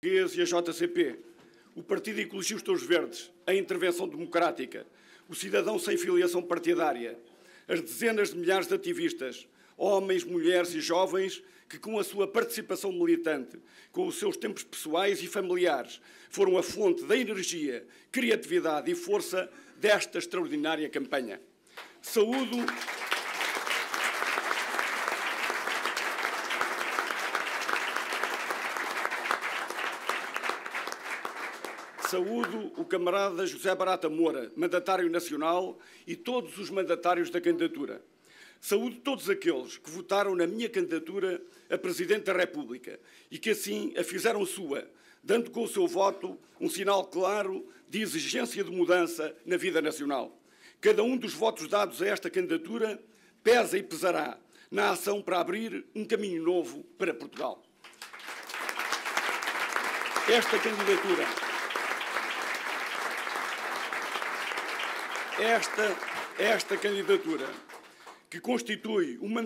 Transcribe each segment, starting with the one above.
E a JCP, o Partido Ecologistas Verdes, a Intervenção Democrática, o Cidadão Sem Filiação Partidária, as dezenas de milhares de ativistas, homens, mulheres e jovens que, com a sua participação militante, com os seus tempos pessoais e familiares, foram a fonte da energia, criatividade e força desta extraordinária campanha. Saúdo o camarada José Barata Moura, mandatário nacional, e todos os mandatários da candidatura. Saúdo todos aqueles que votaram na minha candidatura a Presidente da República e que assim a fizeram sua, dando com o seu voto um sinal claro de exigência de mudança na vida nacional. Cada um dos votos dados a esta candidatura pesa e pesará na ação para abrir um caminho novo para Portugal. Esta candidatura que constituiu uma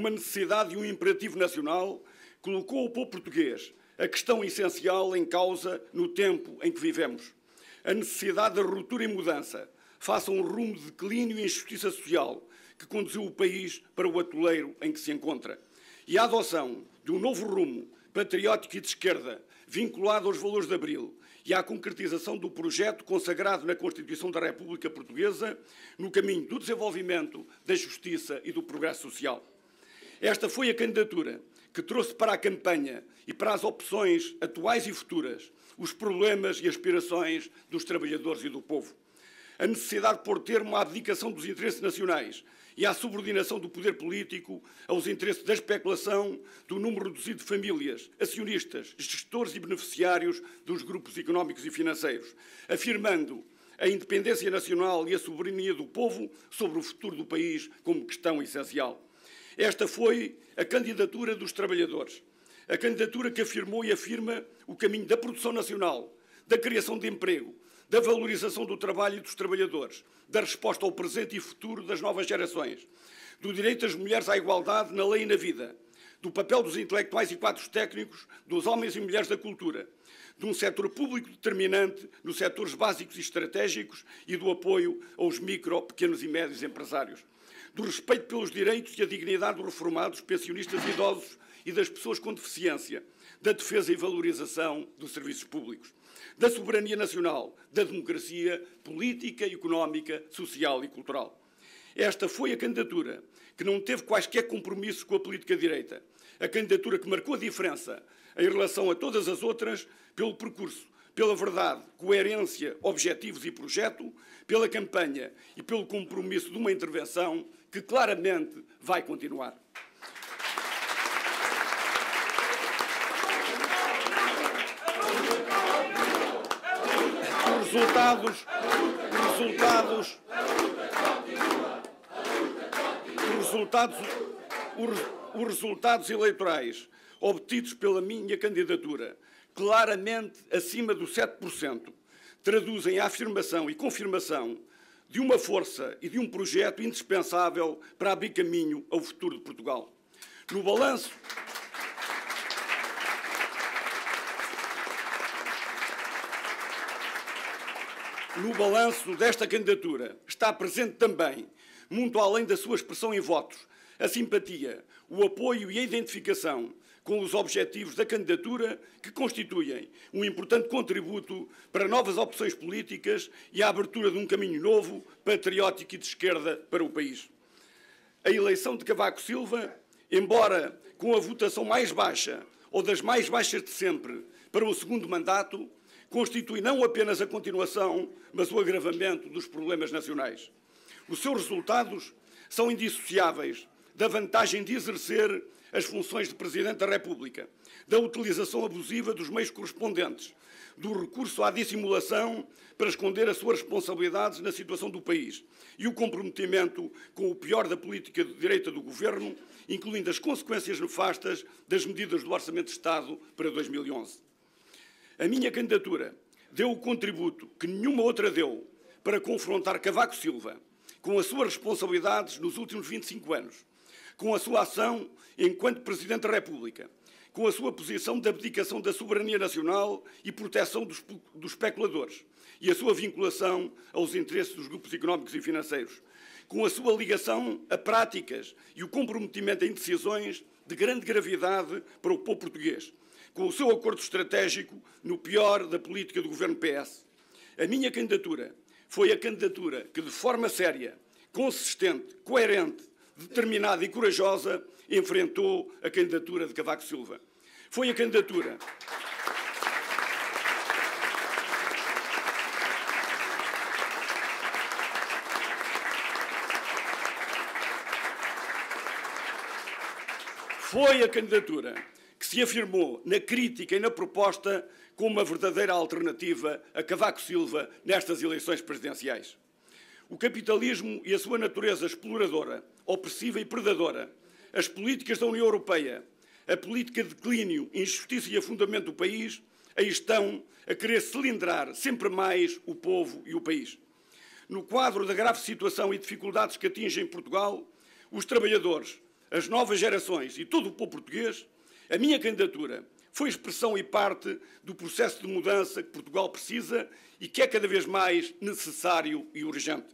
necessidade e um imperativo nacional, colocou o povo português a questão essencial em causa no tempo em que vivemos. A necessidade da ruptura e mudança face a um rumo de declínio e injustiça social que conduziu o país para o atoleiro em que se encontra. E a adoção de um novo rumo patriótico e de esquerda, vinculado aos valores de Abril, e à concretização do projeto consagrado na Constituição da República Portuguesa no caminho do desenvolvimento, da justiça e do progresso social. Esta foi a candidatura que trouxe para a campanha e para as opções atuais e futuras os problemas e aspirações dos trabalhadores e do povo. A necessidade de pôr termo à abdicação dos interesses nacionais e à subordinação do poder político aos interesses da especulação do número reduzido de famílias, acionistas, gestores e beneficiários dos grupos económicos e financeiros, afirmando a independência nacional e a soberania do povo sobre o futuro do país como questão essencial. Esta foi a candidatura dos trabalhadores, a candidatura que afirmou e afirma o caminho da produção nacional, da criação de emprego, da valorização do trabalho e dos trabalhadores, da resposta ao presente e futuro das novas gerações, do direito das mulheres à igualdade na lei e na vida, do papel dos intelectuais e quadros técnicos, dos homens e mulheres da cultura, de um setor público determinante nos setores básicos e estratégicos e do apoio aos micro, pequenos e médios empresários, do respeito pelos direitos e a dignidade dos reformados, pensionistas e idosos e das pessoas com deficiência, da defesa e valorização dos serviços públicos, da soberania nacional, da democracia política, económica, social e cultural. Esta foi a candidatura que não teve quaisquer compromissos com a política direita, a candidatura que marcou a diferença em relação a todas as outras pelo percurso, pela verdade, coerência, objetivos e projeto, pela campanha e pelo compromisso de uma intervenção que claramente vai continuar. Os resultados eleitorais obtidos pela minha candidatura, claramente acima do 7%, traduzem a afirmação e confirmação de uma força e de um projeto indispensável para abrir caminho ao futuro de Portugal. No balanço desta candidatura está presente também, muito além da sua expressão em votos, a simpatia, o apoio e a identificação com os objetivos da candidatura que constituem um importante contributo para novas opções políticas e a abertura de um caminho novo, patriótico e de esquerda para o país. A eleição de Cavaco Silva, embora com a votação mais baixa ou das mais baixas de sempre para o segundo mandato, constitui não apenas a continuação, mas o agravamento dos problemas nacionais. Os seus resultados são indissociáveis da vantagem de exercer as funções de Presidente da República, da utilização abusiva dos meios correspondentes, do recurso à dissimulação para esconder as suas responsabilidades na situação do país e o comprometimento com o pior da política de direita do Governo, incluindo as consequências nefastas das medidas do Orçamento de Estado para 2011. A minha candidatura deu o contributo que nenhuma outra deu para confrontar Cavaco Silva com as suas responsabilidades nos últimos 25 anos, com a sua ação enquanto Presidente da República, com a sua posição de abdicação da soberania nacional e proteção dos especuladores e a sua vinculação aos interesses dos grupos económicos e financeiros, com a sua ligação a práticas e o comprometimento em decisões de grande gravidade para o povo português, com o seu acordo estratégico no pior da política do governo PS. A minha candidatura foi a candidatura que, de forma séria, consistente, coerente, determinada e corajosa, enfrentou a candidatura de Cavaco Silva. Foi a candidatura que se afirmou na crítica e na proposta como uma verdadeira alternativa a Cavaco Silva nestas eleições presidenciais. O capitalismo e a sua natureza exploradora, opressiva e predadora, as políticas da União Europeia, a política de declínio, injustiça e afundamento do país, aí estão a querer cilindrar sempre mais o povo e o país. No quadro da grave situação e dificuldades que atingem Portugal, os trabalhadores, as novas gerações e todo o povo português, a minha candidatura foi expressão e parte do processo de mudança que Portugal precisa e que é cada vez mais necessário e urgente.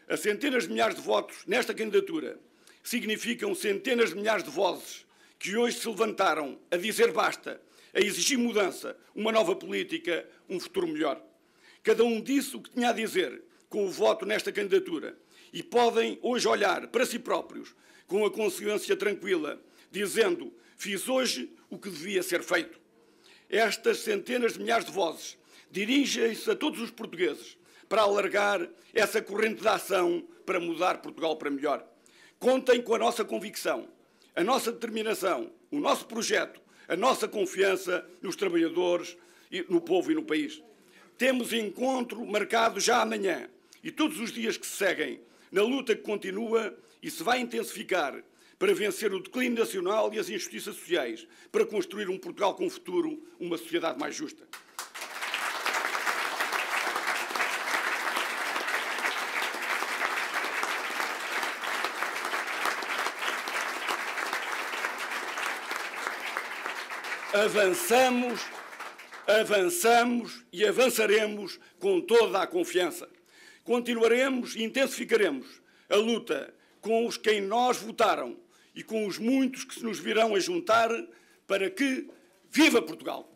As centenas de milhares de votos nesta candidatura significam centenas de milhares de vozes que hoje se levantaram a dizer basta, a exigir mudança, uma nova política, um futuro melhor. Cada um disse o que tinha a dizer com o voto nesta candidatura e podem hoje olhar para si próprios com a consciência tranquila, dizendo: fiz hoje o que devia ser feito. Estas centenas de milhares de vozes dirigem-se a todos os portugueses para alargar essa corrente de ação para mudar Portugal para melhor. Contem com a nossa convicção, a nossa determinação, o nosso projeto, a nossa confiança nos trabalhadores, no povo e no país. Temos encontro marcado já amanhã e todos os dias que se seguem na luta que continua e se vai intensificar para vencer o declínio nacional e as injustiças sociais, para construir um Portugal com futuro, uma sociedade mais justa. Avançamos e avançaremos com toda a confiança. Continuaremos e intensificaremos a luta com os que em nós votaram e com os muitos que se nos virão a juntar para que viva Portugal!